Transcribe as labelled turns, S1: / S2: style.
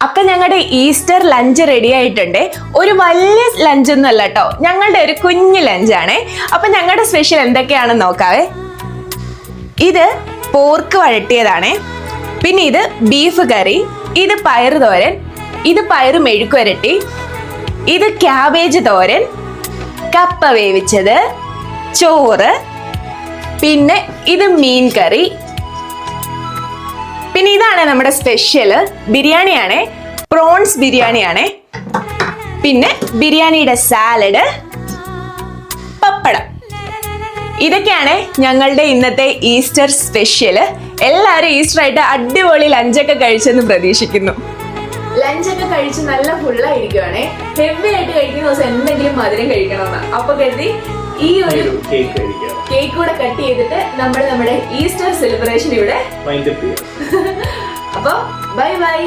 S1: അപ്പൊ ഞങ്ങളുടെ Easter lunch ready ആയിട്ടുണ്ട്. ഒരു വലിയ ലഞ്ച് ഒന്നും അല്ല കേട്ടോ, ഞങ്ങളുടെ ഒരു കുഞ്ഞു ലഞ്ചാണേ. അപ്പൊ ഞങ്ങളുടെ സ്പെഷ്യൽ എന്തൊക്കെയാണെന്ന് നോക്കാവേ. ഇത് പോർക്ക് വഴട്ടിയതാണേ, പിന്നെ ഇത് ബീഫ് കറി, ഇത് പയറ് തോരൻ, ഇത് പയറ് മെഴുക്കുവരട്ടി, ഇത് ക്യാബേജ് തോരൻ, കപ്പ വേവിച്ചത്, ചോറ്, പിന്നെ ഇത് മീൻ കറി. പിന്നെ ഇതാണ് നമ്മുടെ സ്പെഷ്യല് ബിരിയാണിയാണേ, പ്രോൺസ് ബിരിയാണിയാണേ. പിന്നെ ബിരിയാണിയുടെ സാലഡ്, പപ്പടം. ഇതൊക്കെയാണ് ഞങ്ങളുടെ ഇന്നത്തെ ഈസ്റ്റർ സ്പെഷ്യല്. എല്ലാവരും ഈസ്റ്റർ ആയിട്ട് അടിപൊളി ലഞ്ചൊക്കെ കഴിച്ചെന്ന് പ്രതീക്ഷിക്കുന്നു. ലഞ്ചൊക്കെ കഴിച്ച് നല്ല ഫുള്ളായിരിക്കുവാണേ. ഹെവി ആയിട്ട് കഴിക്കുന്ന ദിവസം എന്തെങ്കിലും മധുരം കഴിക്കണമെന്ന് അപ്പൊ കരുതി ഈ ഒരു കേക്ക് കൂടെ കട്ട് ചെയ്തിട്ട് നമ്മൾ നമ്മുടെ ഈസ്റ്റർ സെലിബ്രേഷൻ ഇവിടെ. അപ്പൊ ബൈ ബൈ.